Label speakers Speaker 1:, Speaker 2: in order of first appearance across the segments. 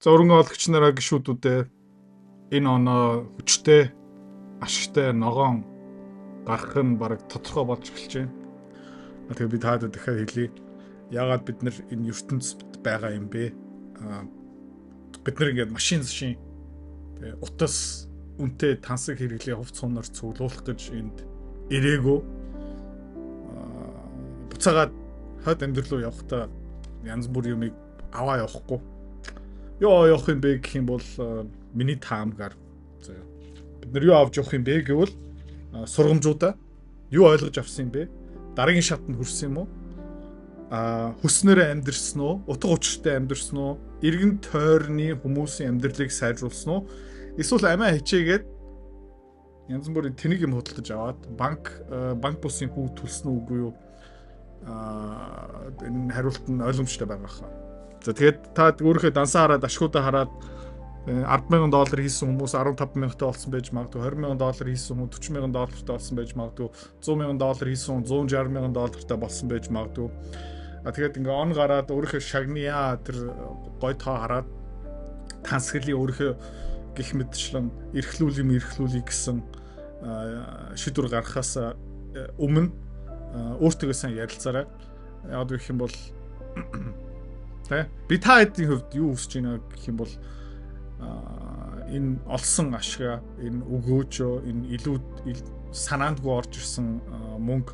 Speaker 1: Зургийн олгогч нараа гişүүдүүдээ энэ оноо хүчтэй ашигтай ногоон гарах нь бараг тодорхой болж эхэлж байна. Тэгэхээр би таад дахиад хэлье. Яагаад бид нар энэ ертөнцид байгаа юм бэ? Бид нар ингээд машин зшин утас үнтэй тансаг хэрэглээ хувц сунаар цуглуулах гэж энд ирээгүй. Буцаагаад хад амьдрал руу явахдаа янз бүр юмыг аваа явахгүй. Юу явах юм бэ гэх юм бол миний таамгаар бид нар юу авч явах юм бэ гэвэл сургамжуудаа юу ойлгож авсан юм бэ? Дараагийн шатанд хүрсэн юм уу? Хүснээрээ амьдрсан уу? Утга учиртай амьдрсан уу? Иргэн тойрны хүмүүсийн амьдралыг сайжруулсан уу? Эсвэл амиа хичээгээд янз бүрийн тэнийг юм худалдаж аваад банк бусын хүү төлсөн үү үгүй юу? Энэ хариулт нь ойлгомжтой байгаа хаа. За тэгээд та өөрийнхөө дансаа хараад ашгуудаа хараад $10,000 хийсэн хүмүүс $15,000-тай болсон байж магадгүй, $20,000 хийсэн хүн $40,000-тай болсон байж магадгүй, $100,000 хийсэн хүн $160,000-тай болсон байж магадгүй. Тэгээд ингээ он гараад өөрийнхөө шагныа тэр гой тоо хараад тансгэлийг өөрийнхөө гих мэдчлэн эрхлүүлье гэсэн шийдвэр гаргахаас өмнө өөртөө сайн ярилцаарай. Яг гэх юм бол би та хэдийн хувьд юу хүсэж байна гэх юм бол энэ олсон ашгаа, энэ өгөөжөө, энэ илүү санаандгүй орж ирсэн мөнгө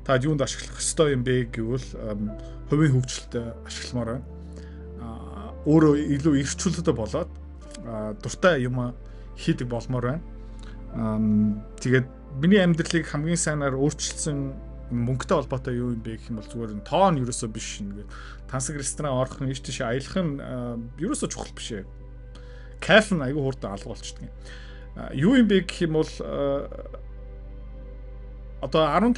Speaker 1: та юунд ашиглах ёстой юм бэ гэвэл хувийн хөгжилтэй ашигламаар байна. Өөрөө илүү эрхчлөлтөд болоод дуртай юм хийдэг болмоор байна. Тэгээд миний амьдралыг хамгийн сайнаар өөрчилсөн мөнгөтэй холбоотой юу юм бэ гэх юм бол зүгээр нь тоо нь ерөөсөө биш ингээд тансаг ресторан орох нь ийш тийш аялах нь ерөөсөө чухал биш ээ. Кайф нь айгүй хурдан алга болчихдог юм. Юу юм бэ гэх юм бол одоо 10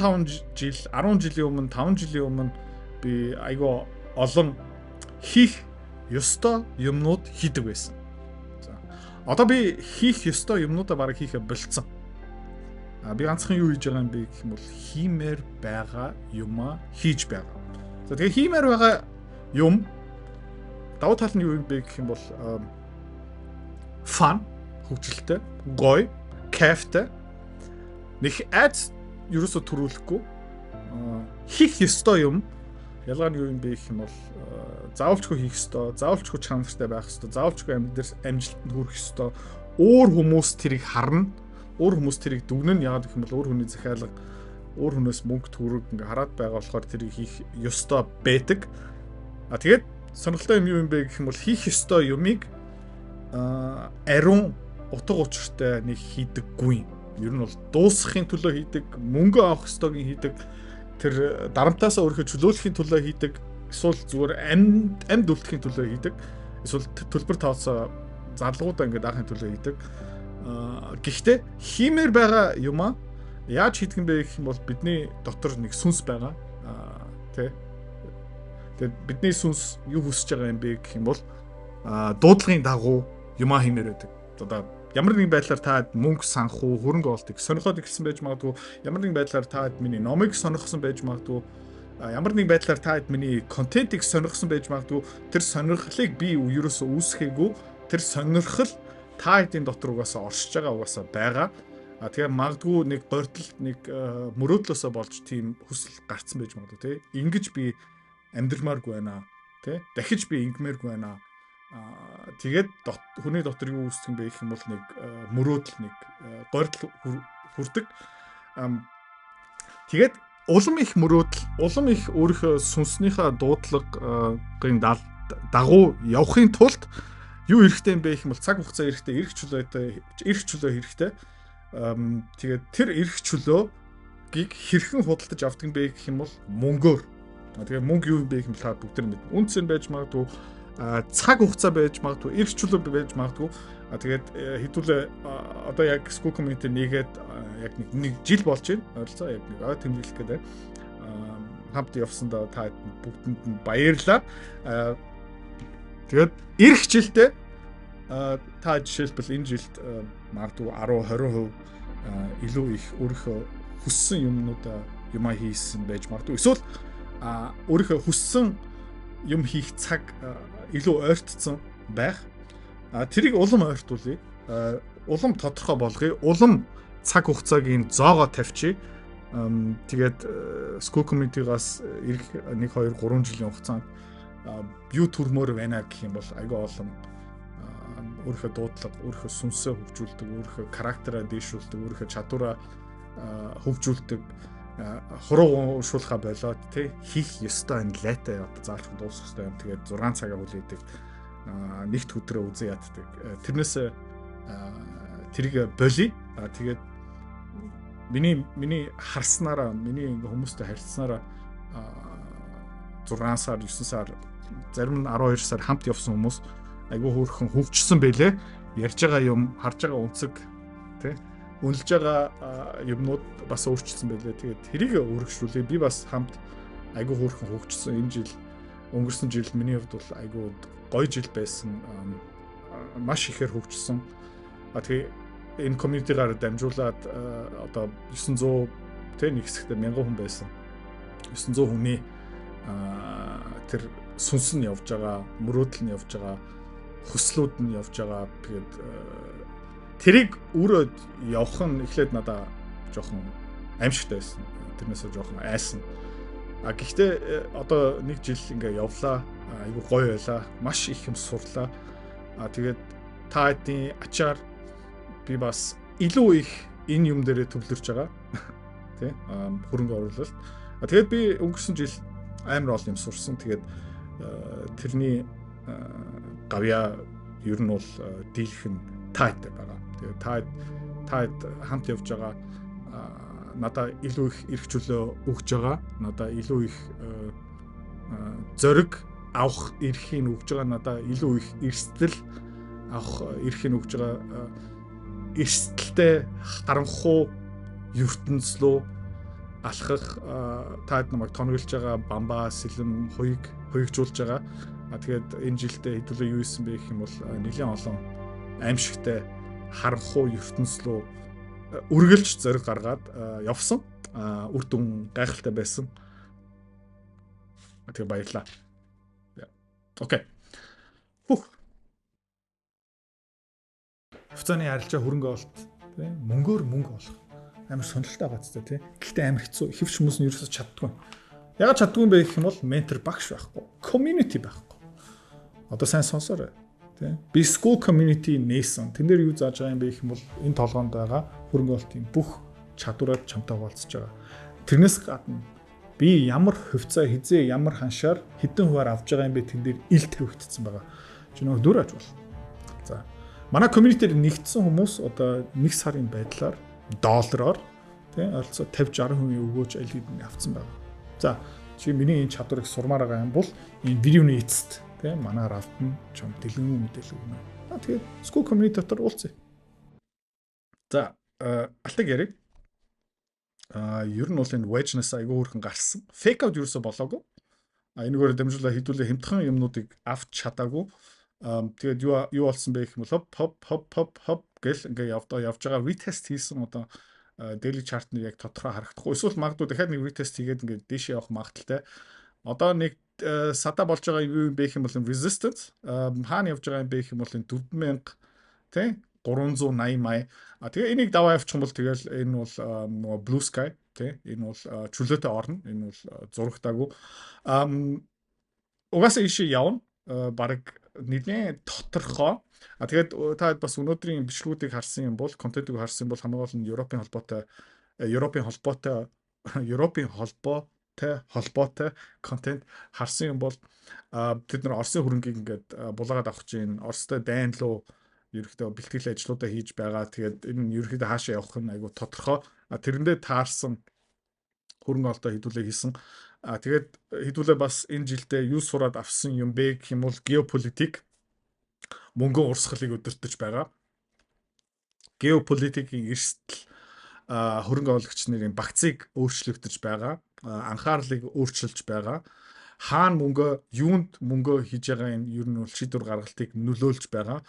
Speaker 1: жилийн өмнө 5 жилийн өмнө би айгүй олон хийх ёстой юмнууд хийдэг байсан. За одоо би хийх ёстой юмнуудаа бараг хийхэ болцсон. Би ганцхан юу хийж байгаа юм бэ гэх юм бол хиймээр байгаа юмаа хийж байгаа. За тэгээ хиймээр байгаа юм давуу тал нь юу юм бэ гэх юм бол фан, хөгжилтэй, гоё, кайфтай. Нэг айц ерөөсө төрүүлэхгүй хийх ёстой юм. Ялгаа нь юу юм бэ гэх юм бол заавалчгүй хийх ёстой, заавалчгүй чанартай байх ёстой, заавалчгүй амжилтанд хүрэх ёстой. Өөр хүмүүс тэрийг харна. Өөр хүмүүс тэрийг дүгнэн яагаад гэх юм бол өөр хүний захиалга, өөр хүнээс мөнгө төгрөг ингээ хараад байгаа болохоор тэрийг хийх ёстой байдаг. Тэгээд сонирхолтой юм бэ гэх юм бол хийх ёстой юмыг ариун утга учиртай нэг хийдэггүй. Ер нь бол дуусгахын төлөө хийдэг, мөнгө авах ёстойг хийдэг, тэр дарамтаасаа өөрийнхөө чөлөөлөхийн төлөө хийдэг, эсвэл зүгээр амьд үлдэхийн төлөө хийдэг, эсвэл төлбөр тооцоо зарлагуудаа ингээ даахын төлөө хийдэг. Гэхдээ хиймээр байгаа юмаа яаж хийдэг юм бэ гэх юм бол бидний дотор нэг сүнс байгаа. Тэгээд бидний сүнс юу хүсэж байгаа юм бэ гэх юм бол дуудлагын дагуу юмаа хиймээр байдаг. Одоо ямар нэгэн байдлаар та мөнгө санах уу, хөрөнгө оолтыг сонирхоод ирсэн байж магадгүй, ямар нэгэн байдлаар та миний номыг сонирхсон байж магадгүй, ямар нэгэн байдлаар та миний контентыг сонирхсон байж магадгүй. Тэр сонирхлыг би ерөөсөө үүсгэгээгүй. Тэр сонирхол та хэдийн дотор угаасаа оршиж байгаа угаасаа байгаа. Тэгэхээр магадгүй нэг гордол, нэг мөрөөдлөөсөө болж тийм хүсэл гарцсан байж магадгүй тий. Ингиж би амьдрмааргүй байна тий. Дахиж би ингэмээргүй байна. Тэгээд хүний дотор юу үүсэх юм бэ гэх юм бол нэг мөрөөдөл, нэг гордол хүрдэг. Тэгээд улам их мөрөөдөл, улам их өөрийнхөө сүнснийхээ дуудлагын дагуу явахын тулд юу хэрэгтэй юм бэ гэх юм бол цаг хугацаа хэрэгтэй, эрх чөлөө хэрэгтэй. Тэгээд тэр эрх чөлөөгийг хэрхэн худалдаж авдаг юм бэ гэх юм бол мөнгөөр. Тэгээд мөнгө юу юм бэ гэх юм бол та бүгд мэднэ. Үнц нь байж магадгүй, цаг хугацаа байж магадгүй, эрх чөлөө байж магадгүй. Тэгээд хэдүүлээ одоо яг School Community нэгээд яг нэг жил болж байна. Ойролцоо яг нэг тэмдэглэх гэдэг. Хамт явсандаа та бүгдэнд нь баярлалаа. Тэгээд эх жилдээ та жишээлбэл энэ жилд магадгүй 10-20% илүү их өөрийнхөө хүссэн юмаа хийсэн байж магадгүй. Эсвэл өөрийнхөө хүссэн юм хийх цаг илүү ойртсон байх. Тэрийг улам ойртуулъя. Улам тодорхой болгоё. Улам цаг хугацаагийн зоогоо тавьчих. Тэгээд school community-гаас ирэх 1 2 3 жилийн хугацаанд юу төрмөр байна гэх юм бол айгүй олон өөрийнхөө дуудлага, өөрийнхөө сүнсээ хөгжүүлдэг, өөрийнхөө характераа дэвшүүлдэг, өөрийнхөө чадвараа хөгжүүлдэг, хуруу уушуулхаа болоод тий хийх ёстой энэ лайтай одоо заалж дуусах ёстой юм. Тэгээд 6 цагаа хүлээдэг, нэгт өдрөө үзэн яддаг. Тэрнээс тэрийг болий. Тэгээд миний харснараа, миний хүмүүстэй харилцсанараа 6 сар, 9 сар, зарим нь 12 сар хамт явсан хүмүүс айгүй хөөрхөн хөгжсөн байлээ. Ярьж байгаа юм, харж байгаа үнцэг, тий үнэлж байгаа юмнууд бас өөрчлөсөн байлээ. Тэгээд тэрийг өргөжлүүлээ. Би бас хамт айгүй хөөрхөн хөгжсөн. Энэ жил өнгөрсөн жил миний хувьд бол айгүй гоё жил байсан. Маш ихээр хөгжсөн. Тэгээ энэ community-гаар дамжуулаад одоо 900 тэ нэг хэсэгтээ 1000 хүн байсан. 900 хүний тэр сүнс нь явж байгаа, мөрөөдөл нь явж байгаа, хүслүүд нь явж байгаа. Тэгээд тэрийг өөрөө явах нь эхлээд надаа жоохон аимшигтай байсан. Тэрнээсээ жоохон айсан. Гэхдээ одоо нэг жил ингээ явлаа. Айгу гоё байлаа. Маш их юм сурлаа. Тэгээд та хэдийн ачаар би бас илүү их энэ юм дээрээ төвлөрч байгаа. Тэ? Хөрөнгө оруулалт. Тэгээд би өнгөрсөн жил амар олон юм сурсан. Тэгээд тэрний гавья ер нь бол дийлэх нь таатай байгаа. Тэгээд та хамт явж байгаа надаа илүү их эрх чөлөө өгж байгаа. Надаа илүү их зориг авах эрхийг өгж байгаа. Надаа илүү их эрсдэл авах эрхийг өгж байгаа. Эрсдэлтэй харанхуй ертөнц рүү алхах таад намайг тоногилж байгаа бамбаа сэлэм хуйгжуулж байгаа. Тэгээд энэ жилдээ хэдүүлээ юу исэн бэ гэх юм бол нэлээд олон аимшигтай харанхуй ертөнц рүү үргэлж зориг гаргаад явсан. Үр дүн гайхалтай байсан. Тэгээ баярлаа. Окей. Хуцааны арилжаа хөрөнгө олт тийм мөнгөөр мөнгө олох амар сонирхолтой байгаа ч тийм. Гэхдээ амар хэцүү. Хэвч хүмүүс нь ерөөсөж чаддгүй. Ягаад чаддгүй юм бэ гэх юм бол ментор багш байхгүй. Community байхгүй. Одоо сайн сонсоорой. Тийм. Би school community нээсэн. Тэн дээр юу зааж байгаа юм бэ гэх юм бол энэ толгоонд байгаа хөрөнгө олтын бүх чадвараад чамтай хуваалцаж байгаа. Тэрнээс гадна би ямар хувьцаа хизээ ямар ханшаар хэдэн хуваар авж байгаа юм бэ тэн дээр ил тавигдсан байгаа. Чи нөгөө дүр аж бол. За. Манай community-д нэгдсэн хүмүүс одоо 1 сарын байдлаар доллараар тийм ойролцоо 50-60% өгөөж аль хэдийн авцсан байна. За чи миний энэ чадварыг сурмаар байгаа юм бол энэ видеоны эцэст тийм манаар автна чам дэлгэрэнгүй мэдээлэл өгнө. Тэгээд school community дотор уулзъя. За алтаг яриг. Ер нь бол энэ wedge-наас айгүй хөөрхөн гарсан. Fake out ерөөсө болоогүй. Энэгээр дамжуулаад хэдүүлээ хямдхан юмнуудыг авч чадаагүй. Тэгээд юу болсон бэ гэх юм бол хоп гэл ингээ явж байгаа retest хийсэн одоо daily chart-ны яг тодорхой харагдахгүй. Эсвэл магадгүй дахиад нэг retest хийгээд ингээ дээшээ явах магадaltaй. Одоо нэг сада болж байгаа юу юм бэ гэх юм бол resistance хаана явж байгаа юм бэ гэх юм бол 4000 тий 380 май. Тэгээ энийг даваа явуучих юм бол тэгэл энэ бол нөгөө blue sky тий энэ бол чөлөөтэй орно. Энэ бол зурагтаагүй. Угаасаа ишээ явна. Бараг нэлээд тодорхой. Тэгээд та бас өнөөдрийн бичлэгүүдийг харсан юм бол контентыг харсан бол хамгийн гол нь Европын холбоотой контент харсан юм бол тэд нар Оросын хөрөнгийг ингээд булаагаад авах чинь Оростой дайн руу ерөөхдөө бэлтгэл ажлуудаа хийж байгаа. Тэгээд энэ ерөөхдөө хаашаа явах нь айгүй тодорхой. Тэрэндээ таарсан хөрөнгө олтоо хэдүүлээ хийсэн. Тэгээд хэдүүлээ бас энэ жилдээ юу сураад авсан юм бэ гэх юм бол геополитик мөнгөн урсгалыг өдөртөж байгаа. Геополитикийн эрсдэл хөрөнгө оруулагч нарын багцыг өөрчлөгдөж байгаа. Анхаарлыг өөрчилж байгаа. Хаана юунд мөнгө хийж байгаа юм ер нь бол шийдвэр гаргалтыг нөлөөлж байгаа.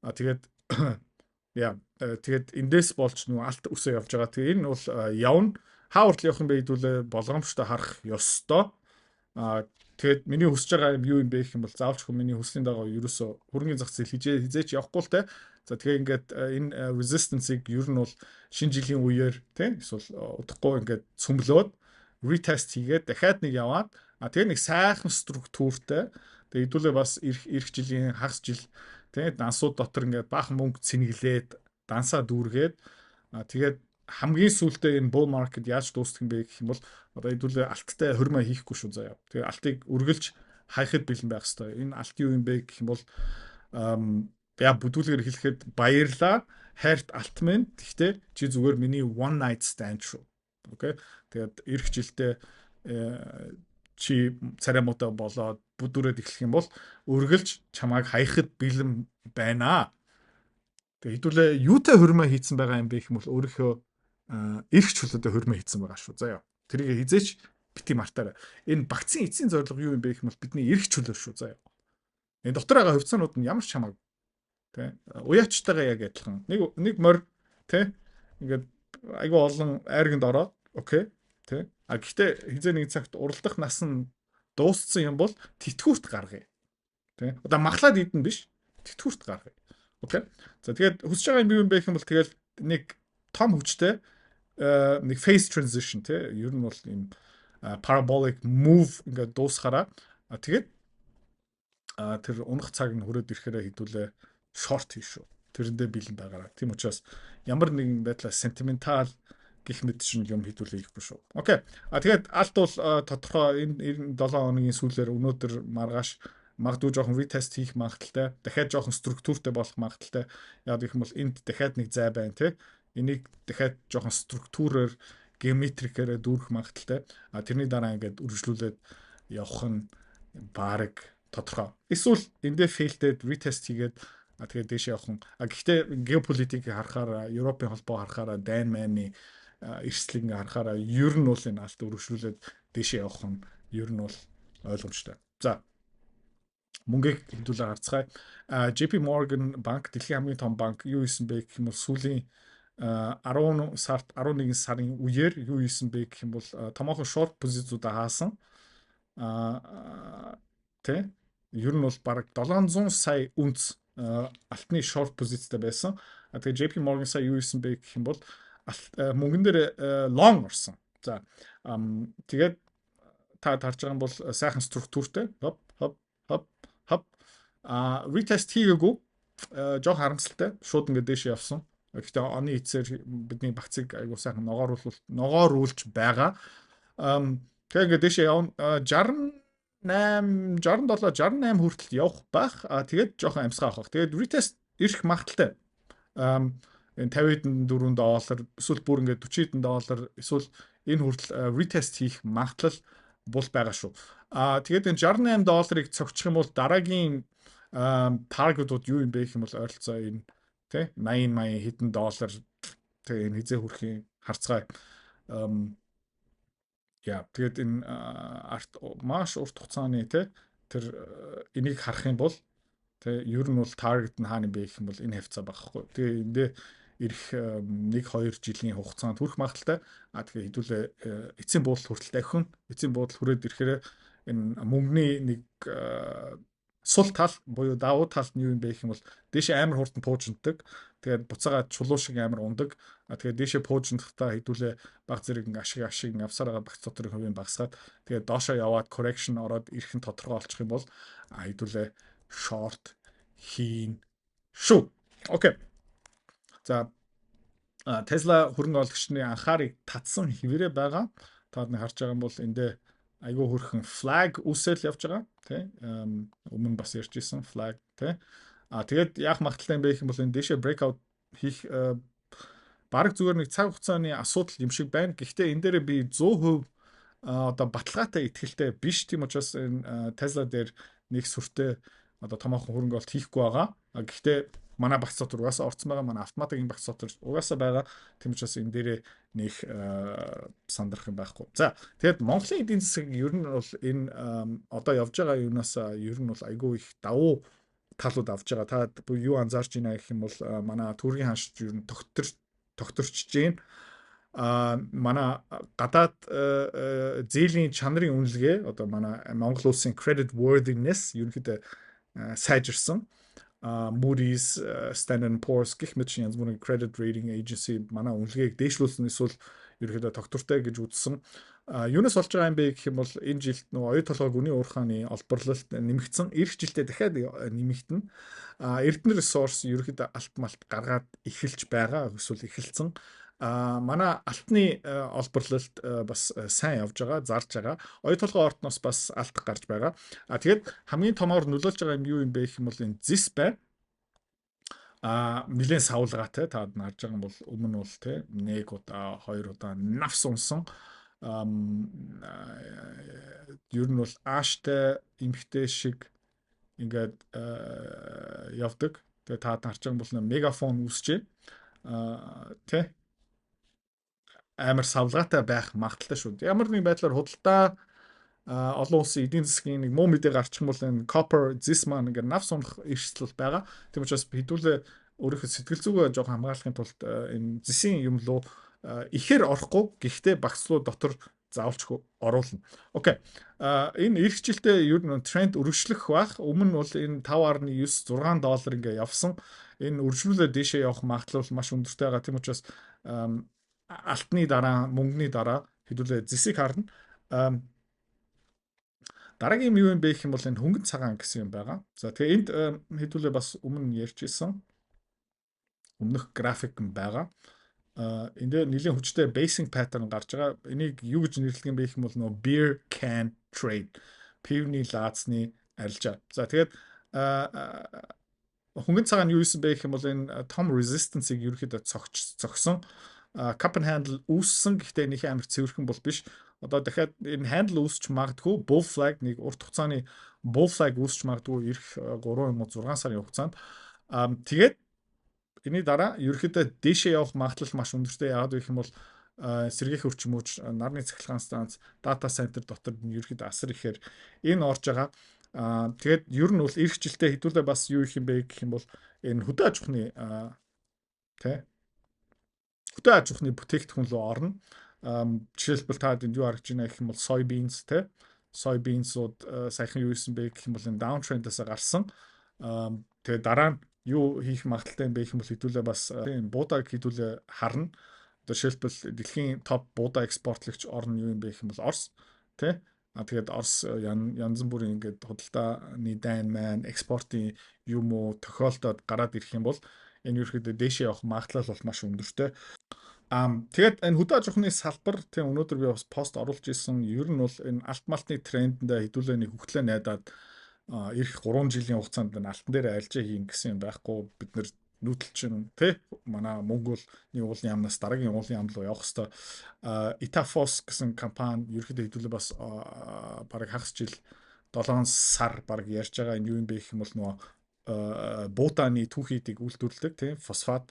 Speaker 1: Тэгээд тэгээд эндээс болж нөгөө алт өсөө явж байгаа. Тэгээ энэ бол явна. Хааварт явах юм бэ хэдүүлээ болгоомжтой харах ёстой. Тэгээд миний хүсэж байгаа юм юу юм бэ гэх юм бол заавч хүн миний хүслийн дагуу ерөөсө хөрөнгөний зах зээл хизээч явахгүй л те. За тэгээ ингээд энэ resistance-ийг ер нь бол шинэ жилийн үеэр те эсвэл удахгүй ингээд цөмлөөд retest хийгээд дахиад нэг яваад тэгээ нэг сайхан структуртай тэгээ хэдүүлээ бас эх жилийн хагас жил те дансууд дотор ингээд баахан мөнгө цэнгэлээд дансаа дүүргээд тэгээд хамгийн сүүлдээ энэ bull market яаж дуусах юм бэ гэх юм бол одоо хэдүүлээ алттай хөрмөө хийхгүй шүү заяа. Тэгээ алтыг үргэлж хайхад бэлэн байх хэрэгтэй. Энэ алт юу юм бэ гэх юм бол яа бүдүүлгээр хэлэхэд баярлаа хайрт алт минь. Гэхдээ чи зүгээр миний one night stand шүү. Окей. Тэгээд эх жилдээ чи царамуутай болоод бүдүүрээд эхлэх юм бол үргэлж чамайг хайхад бэлэн байна. Тэгээ хэдүүлээ юутай хөрмөө хийцэн байгаа юм бэ гэх юм бол өөрийнхөө эрх чөлөөтэй хөрмөө хийцэн байгаа шүү. Заяа. Тэрийг хизээч бити мартаарай. Энэ вакцины эцсийн зорилго юу юм бэ гэх юм бол бидний эрх чөлөө шүү. Заяа. Энэ дотор байгаа хувьцаанууд нь ямар ч хамаагүй. Тэ. Уяачтайгаа яг адилхан. Нэг морь тэ. Ингээд айгүй олон айрганд ороод окей. Тэ. Гэхдээ хизээ нэг цагт уралдах нас нь дууссан юм бол тэтгүүрт гаргая. Тэ. Одоо махлаад идэн биш. Тэтгүүрт гаргая. Окей. За тэгээд хүсэж байгаа юм бэ гэх юм бол тэгэл нэг том хүчтэй нэг phase transition те ер нь бол юм parabolic move ингээд дуусахаараа тэгээд тэр унах цаг нь хүрээд ирэхээр хэдүүлээ short хийш шүү. Тэрэндээ бэлэн байгаараа. Тийм учраас ямар нэгэн байдлаар sentimental гэх мэт шин юм хэдүүлээ хийхгүй шүү. Окей. Тэгээд алт бол тодорхой энэ 7 хоногийн сүүлээр өнөөдөр маргааш магадгүй жоохон retest хийх магадaltaй, дахиад жоохон структуртэй болох магадaltaй. Яг гэх юм бол энд дахиад нэг зай байна те. Энийг дахиад жоохон структурээр геометрикээр дүүрэх магадaltaй. Тэрний дараа ингээд үргэлжлүүлээд явах нь баг тодорхой. Эсвэл эндээ failed retest хийгээд тэгээд дэше явах нь. Гэхдээ геополитикийг харахаар, Европын холбоо харахаар, Дайн майны эрсдлийг харахаар ер нь бол энэ алт үргэлжлүүлээд дэше явах нь ер нь бол ойлгомжтой. За мөнгөийг хэдүүлээ харцгаая. JP Morgan банк дэлхийн хамгийн том банк юу хийсэн бэ гэх юм бол сүүлийн 11 сарын үеэр юу хийсэн бэ гэх юм бол томоохон short позициудаа хаасан. Тэ ер нь бол бараг 700 сая үнц алтны short позицтай байсан. Тэгээ JP Morgan сая юу хийсэн бэ гэх юм бол мөнгөн дээр long орсон. За тэгээд та харж байгаа юм бол сайхан структуртэй retest хийгээгүй жоох харамсалтай шууд ингээд дэше явсан. Гэхдээ оны эцээр бидний багцыг айгуу сайхан ногооруулж байгаа. Тэгээ ингээд дэше явна 68 хүртэл явах байх. Тэгээд жоохон амсгаа авах. Тэгээд retest ирэх магадaltaй. Энэ 50-4 доллар эсвэл бүр ингээд 40 доллар эсвэл энэ хүртэл retest хийх магадлал бол байгаа шүү. Тэгээд энэ 68 долларыг цогцох юм бол дараагийн таргетууд юу юм бэ гэх юм бол ойролцоо энэ тэ 80 хэдэн доллар тэ энэ хизээ хүрхийн харцгаая. Яа тэгээд энэ маш урт хугацааны тэ тэр энийг харах юм бол тэ ер нь бол таргет нь хаана бэ гэх юм бол энэ хавцаа багхгүй. Тэгээ эндээ ирэх 1-2 жилийн хугацаанд хүрэх магадaltaй. Тэгээ хэдүүлээ эцсийн буудал хүртэл дахин эцсийн буудал хүрээд ирэхээр энэ мөнгөний нэг сул тал буюу давуу тал нь юу юм бэ гэх юм бол дээшээ амар хурдан пуужиндаг. Тэгээд буцаага чулуу шиг амар ундаг. Тэгээд дээшээ пуужиндахтаа хэдүүлээ баг зэрэг ашиг авсаар байгаа багц доторын хувийн багасгаад тэгээд доошоо яваад correction ороод ирэх нь тодорхой болчих юм бол хэдүүлээ short хийн шүү. Окей. За Tesla хөрөнгө оруулагчны анхаарыг татсан хэвээрээ байгаа. Та нар харж байгаа юм бол эндээ айгүй хөрхэн flag үсэл явж байгаа тий өмнө бас ярьж исэн flag тий тэгээд яах магадaltaй юм бэ гэх юм бол энэ дэшээ breakout хийх бараг зүгээр нэг цаг хугацааны асуудал юм шиг байна. Гэхдээ энэ дээр би 100% одоо баталгаатай итгэлтэй биш. Тийм учраас энэ Tesla дээр нэг сүртэй одоо томоохон хөрөнгө олт хийхгүй байгаа. Гэхдээ манай багц дотор угаасаа орцсон байгаа. Манай автоматикийн багц дотор угаасаа байгаа. Тийм учраас энэ дээрээ нэг сандрах юм байхгүй. За тэгээд Монголын эдийн засаг ер нь бол энэ одоо явж байгаа юунаас ер нь бол айгүй их давуу талууд авж байгаа. Та юу анзаарч байна гэх юм бол манай төргийн ханш ер нь тогтворч जैन. манай гадаад зээлийн чанарын үнэлгээ одоо манай Монгол улсын credit worthiness ерөнхийдөө сайжирсан. Moody's, Standard and Poor's гэх мэт янз бүрийн credit rating agency манай үнэлгээг дээшлүүлсэн эсвэл ерөөдөө тогтвортой гэж үзсэн. Юунаас болж байгаа юм бэ гэх юм бол энэ жилд нөгөө оюу толгойг үнийн уурхааны олборлолт нэмэгдсэн. Ирэх жилдээ дахиад нэмэгдэнэ. Эрдэнэ ресурс ерөөдөө алт малт гаргаад эхэлж байгаа эсвэл эхэлсэн. Манай алтны олборлолт бас сайн явж байгаа, зарж байгаа. Оюу толгой ортноос бас алт гарч байгаа. Тэгээд хамгийн томоор нөлөөлж байгаа юм юу юм бэ гэх юм бол энэ зис бай. Нэлээд савлгаатай та харж байгаа юм бол өмнө бол те 1 удаа 2 удаа навс унсан. Ер нь бол ааштай эмхтэй шиг ингээд явдаг. Тэгээ та харж байгаа юм бол мегафон үүсчээ. Тэ амар савлгаатай байх магадaltaй шүү. Ямар нэг байдлаар худалдаа олон улсын эдийн засгийн нэг муу мэдээ гарчих юм бол энэ copper zisman ингээд навс унах эрсдэл байгаа. Тийм учраас хэдүүлээ өөрийнхөө сэтгэл зүгээ жоох хамгаалахын тулд энэ зисийн юм руу ихээр орохгүй гэхдээ багц руу дотор заавалч оруулна. Окей. Энэ эрх жилдээ ер нь тренд өргөжлөх бах. Өмнө нь бол энэ 5.96 доллар ингээд явсан. Энэ үржүүлээ дээшээ явах магадлал маш өндөртэй байгаа. Тийм учраас алтны дараа, мөнгөний дараа хэдүүлээ зисийг харна. Дараагийн юм бэ гэх юм бол энэ хөнгөн цагаан гэсэн юм байгаа. За тэгээ энд хэдүүлээ бас өмнө ярьж исэн өмнөх график нь байгаа. Энд нэлийн хүчтэй basing pattern гарч байгаа. Энийг юу гэж нэрлэдэг юм бэ гэх юм бол нөгөө beer can trade. Пивний лаацны арилжаа. За тэгээд хөнгөн цагаан юу исэн бэ гэх юм бол энэ том resistance-ыг ерөөхдөө цогсон. Cup and handle үүссэн гэхдээ нэг амар цэвэрхэн бол биш. Одоо дахиад энэ handle үүсч магадгүй bull flag нэг урт хугацааны bull flag үүсч магадгүй ирэх 3 юм уу 6 сарын хугацаанд. Тэгээд энэний дараа ерөөхдөө дээшээ явах магадлал маш өндөртэй. Яагаад гэх юм бол сэргийх өрчмөж нарны цахилгаан станц дата центр дотор ерөөхдөө асар ихээр энэ орж байгаа. Тэгээд ер нь бол ирэх жилдээ хэдүүлээ бас юу их юм бэ гэх юм бол энэ хөдөө аж ахуйны хөдөө аж ахуйны бүтээгдэхүүн рүү орно. Жишээлбэл та энд юу харж байна гэх юм бол soybeans те soybeans-ууд саяхан юу исэн бэ гэх юм бол энэ downtrend-аас гарсан. Тэгээ дараа нь юу хийх магадaltaй юм бэ гэх юм бол хэдүүлээ бас буудаг хэдүүлээ харна. Одоо жишээлбэл дэлхийн топ буудаа экспортлагч орн юу юм бэ гэх юм бол Орос те. Тэгээд Орос янз бүрийн ингээд худалдааны дайн маань экспортын юм уу тохиолдоод гараад ирэх юм бол энэ ерөөхдөө дээшээ явах магадлал бол маш өндөртэй. Тэгээд энэ хөдөө аж ахуйны салбар тийм өнөөдөр би бас пост оруулж ирсэн. Ер нь бол энэ алт малтны трендэндээ хэдүүлээ нэг хөвглөө найдаад ирэх 3 жилийн хугацаанд энэ алтан дээр альжаа хийн гэсэн юм байхгүй. Бид нэр нүүдэлчин тий манай мөнгө бол нэг уулын яамнаас дараагийн уулын яам руу явах хэвээр Itafos гэсэн компани ерөөхдөө хэдүүлээ бас бараг хагас жил 7 сар бараг ярьж байгаа энэ юу юм бэ гэх юм бол нөгөө буудааны түүхийдийг үйлдвэрлэдэг тийм фосфат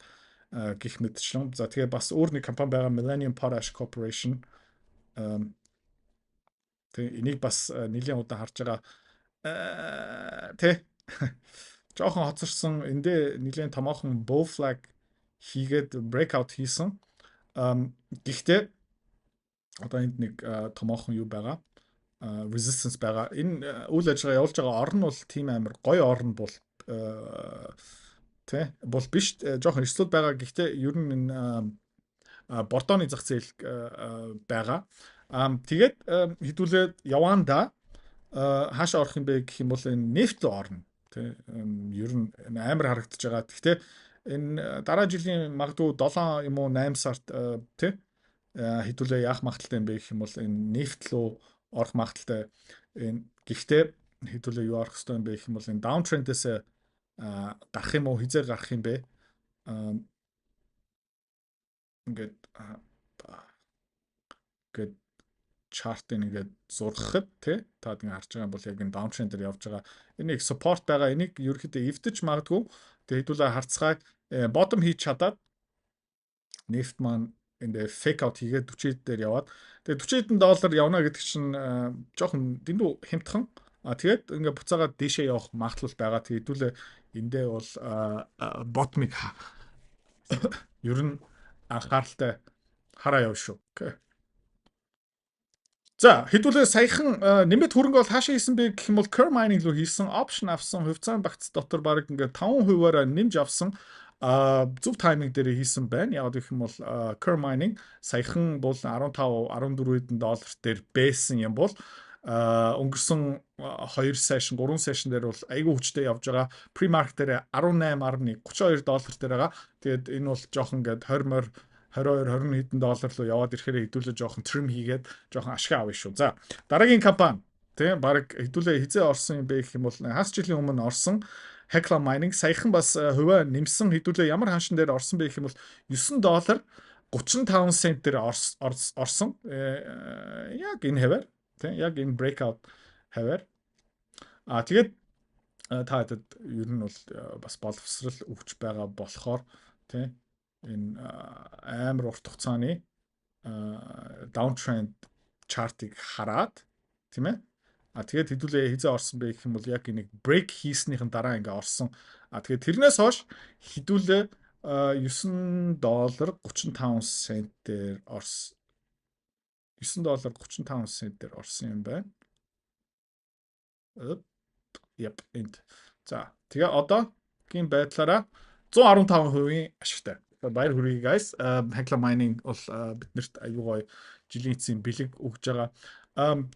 Speaker 1: гэх мэтчлэн. За тэгээ бас өөр нэг компани байгаа Millennium Potash Corporation. Тэгээ энийг бас нэлийн удаа харж байгаа. Тэ жоохон хоцорсон эндээ нэлийн томоохон bull flag хийгээд breakout хийсэн. Гэхдээ одоо энд нэг томоохон юу байгаа. Resistance байгаа. Энэ үйл ажиллагаа явуулж байгаа орн бол тийм амар гоё орн бол тэ бол биш жоохон эрсдэл байгаа. Гэхдээ ер нь энэ бордооны зах зээл байгаа. Тэгээд хэдүүлээ яванда хаашаа орох юм бэ гэх юм бол энэ нефт рүү орно. Тэ ер нь амар харагдаж байгаа. Гэхдээ энэ дараа жилийн магадгүй 7 юм уу 8 сард тэ хэдүүлээ яах магадaltaй юм бэ гэх юм бол энэ нефт рүү орох магадaltaй. Энэ гэхдээ хэдүүлээ юу орох хэвтэй юм бэ гэх юм бол энэ downtrend-ээс гарах юм уу хизээ гарах юм бэ? Ингээд чартыг ингээд зургахад тий та ингэ харж байгаа бол яг энэ downtrend дээр явж байгаа. Энийг support байгаа. Энийг ерөөхдөө эвдэж магадгүй. Тэгээ хэдүүлээ харцгааг bottom хийж чадаад нефт маань энэ fake out хийгээд 40 дээр яваад тэгээ 40 доллар явна гэдэг чинь жоохон дэндүү хямдхан. Тэгээд ингээ буцаагаад дээшээ явах магадлал байгаа. Тэгээ хэдүүлээ эндээ бол bottom-ыг ер нь анхааралтай Хараа яв шүү. Окей. За хэдүүлээ саяхан нэмэт хөрөнгө бол хаашаа хийсэн бэ гэх юм бол Curve Mining руу хийсэн, option авсан, хувьцааны багц дотор баг ингээд 5%-аар нэмж авсан зөв тайминг дээр хийсэн байна. Яг гэх юм бол Curve Mining саяхан бол 15 14 доллар дээр байсан юм бол өнгөрсөн 2 сешн 3 сешн дээр бол айгүй хүчтэй явж байгаа. Pre-market дээр 18.32 доллар дээр байгаа. Тэгээд энэ бол жоохон ингээд 20 21 хэдэн доллар руу яваад ирэхээр хэдүүлээ жоохон trim хийгээд жоохон ашиг авъя шүү. За дараагийн компани тийм баг хэдүүлээ хизээ орсон юм бэ гэх юм бол хас жилийн өмнө орсон Hecla Mining саяхан бас хувиа нэмсэн хэдүүлээ ямар ханшин дээр орсон бэ гэх юм бол 9 доллар 35 цент дээр орсон. Яг энэ хэвээр тийм яг энэ breakout хэвээр тэгээд та хэд ер нь бол бас боловсрал өгч байгаа болохоор тийм энэ амар урт хугацааны downtrend chart-ыг хараад тийм ээ. Тэгээд хэдүүлээ хизээ орсон бэ гэх юм бол яг энийг break хийснийхэн дараа ингээ орсон. Тэгээд тэрнээс хойш хэдүүлээ 9 доллар 35 цент дээр орсон. 9 доллар 35 цент дээр орсон юм байна. Yep, энд. За тэгээ одоогийн байдлаараа 115% ашигтай. Баяр хүргэе guys. Hecla Mining бол биднэрт аюу гой жилийн эцсийн бэлэг өгж байгаа.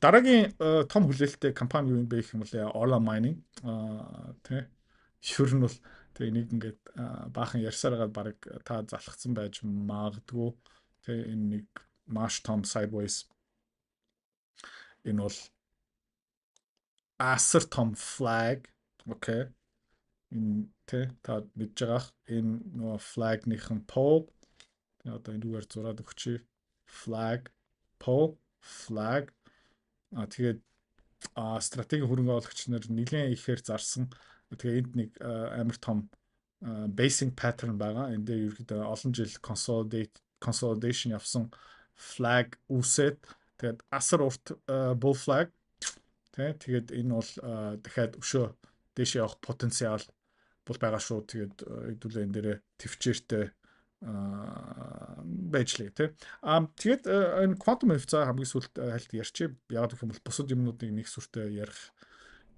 Speaker 1: Дараагийн том хүлээлттэй компани юу юм бэ гэх юм бол Orla Mining. Тэ. Шүр нь бол тэгээ нэг ингээд баахан ярьсаар байгаа баг та залхацсан байж магадгүй. Тэ энэ нэг маш том sideways. Энэ бол асар том flag. Окей. Энэ тэ та мэдж байгаа энэ нөгөө flag-ныхан pole одоо энэ үгээр зураад өгчээ flag pole flag тэгээд стратегийн хөрөнгө оруулагч нар нэлээд ихээр зарсан. Тэгээ энд нэг амар том basing pattern байгаа. Энд дээр ерөөдөө олон жил consolidation явсан flag үсэт тэгээд асар урт bull flag тэгээд энэ бол дахиад өшөө дэшээ явах потенциал бол байгаа шүү. Тэгээд хэдүүлээ энэ дээрээ төвчээртэй байж лээ тий. Тэгээд энэ quantum хувьцаа хамгийн сүүлд хальт ярьчих. Яг гэх юм бол бусад юмнуудыг нэг сүртэй ярих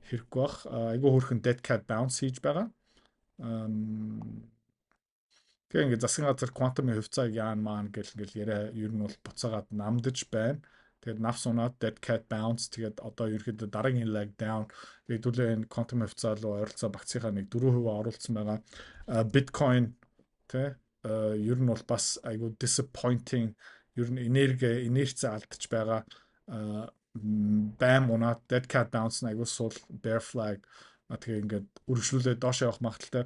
Speaker 1: хэрэггүй бах. Айгүй хөрхэн dead cat bounce хийж байгаа. Тэгээ ингээд засгийн газар quantum-ын хувьцааг яан маан гэл ингээл яриа ер нь бол буцаагаад намдаж байна. Тэгээд навс унаад dead cat bounce тэгээд одоо ерөөдөө дараагийн leg down хэдүүлээ энэ quantum хувьцаа руу ойролцоо багцынхаа нэг 4% оруулсан байгаа. Bitcoin тэ ер нь бол бас айгүй disappointing ер нь инерц алдчих байгаа. Bam унаад dead cat bounce айгүй сул bear flag тэгээ ингээд үргэлжлүүлээд доош явах магадaltaй.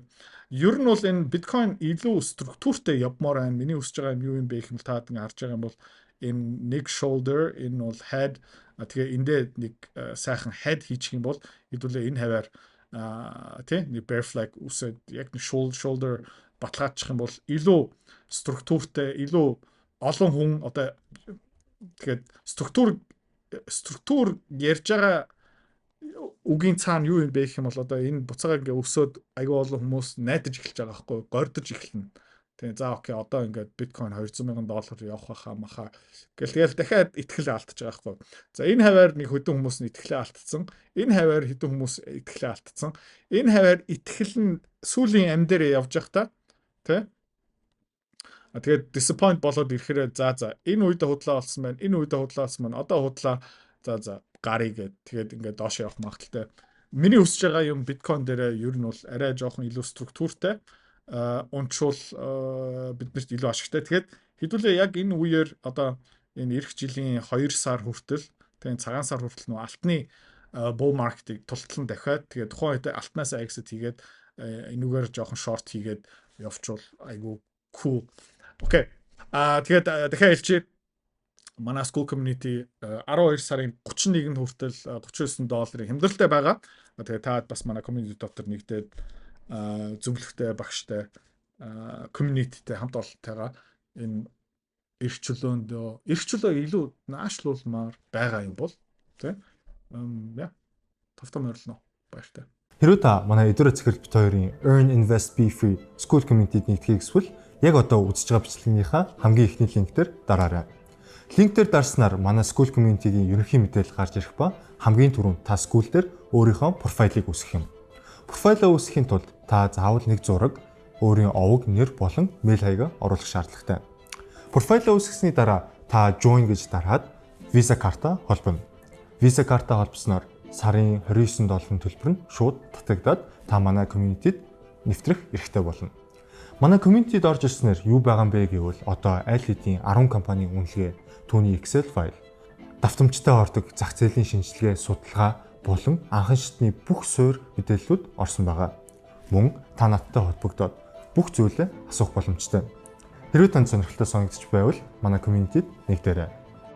Speaker 1: Ер нь бол энэ Bitcoin илүү структуртэй явмаар байна. Миний хүсэж байгаа юм юу юм бэ гэх юм бол та ингэ харж байгаа юм бол энэ нэг shoulder энэ бол head тэгээ эндээ нэг сайхан head хийчих юм бол хэдүүлээ энэ хаваар тий нэг bear flag үсээд яг нэг shoulder баталгаачих юм бол илүү структуртэй илүү олон хүн одоо тэгээд структур ярьж байгаа үгийн цаана юу юм бэ гэх юм бол одоо энэ буцаага ингээ өсөөд аюу олон хүмүүс найдаж эхэлж байгаа байхгүй гордож эхэлнэ. Тэгээ за окей одоо ингээд биткойн $200,000 явах хаа маха гэл дахиад итгэл алдчих байгаа байхгүй. За энэ хаваар нэг хэдэн хүмүүс нь итгэлээ алдсан. Энэ хаваар хэдэн хүмүүс итгэлээ алдсан. Энэ хаваар итгэл нь сүүлийн ам дээр явж явах та тий. Тэгээд disappoint болоод ирэхээр за энэ үедээ худлаа болсон байна. Энэ үедээ худлаа болсон байна. Одоо худлаа за гарыг гээд тэгээд ингээд доош явах магадaltaй. Миний хүсэж байгаа юм биткойн дээр ер нь бол арай жоохон илүү структуртай унчвал биднэрт илүү ашигтай. Тэгээд хэдүүлээ яг энэ үеэр одоо энэ эх жилийн 2 сар хүртэл тэгээд цагаан сар хүртэл нөө алтны bull market-ыг тултлан дахиад тэгээд тухайн үед алтнаас exit хийгээд энүүгээр жоохон short хийгээд явчвал айгу cool. Окей. Тэгээд дахиад хэлчихье. Манай school community 12 сарын 31-нд хүртэл $39 хямдралтай байгаа. Тэгээ та бас манай community дотор нэгдээд зөвлөгтэй багштай communityтэй хамт олонтойгоо энэ эрх чөлөө илүү наашлуулмаар байгаа юм бол тий тавтам ойрлно баяртай.
Speaker 2: Хэрвээ та манай эдгээр захирал бит хоёрын Earn Invest Be Free School Community-д нэгдэхийг хүсвэл яг одоо үзэж байгаа бичлэгийнхаа хамгийн ихний линк дээр дараарай. Линк дээр дарснаар манай School community-гийн ерөнхий мэдээлэл гарч ирэх ба хамгийн түрүүнд та School дээр өөрийнхөө профайлыг үүсгэх юм. Профайлаа үүсгэхийн тулд та заавал нэг зураг, өөрийн овог, нэр болон мэйл хаягаа оруулах шаардлагатай. Профайлаа үүсгэсний дараа та join гэж дараад Visa карта холбоно. Visa карта холбосноор сарын $29 төлбөр нь шууд татагдаад та манай community-д нэвтрэх эрхтэй болно. Манай community-д орж ирснээр юу байгаа юм бэ гэвэл одоо аль хэдийн 10 компанийн үнэлгээ, түүний Excel файл, давтамжтай ордог зах зээлийн шинжилгээ, судалгаа болон анхан шатны бүх суурь мэдээллүүд орсон байгаа. Мөн та надтай холбогдоод бүх зүйлээ асуух боломжтой. Хэрвээ танд сонирхолтой санагдчих байвал манай community-д нэгдээрэй.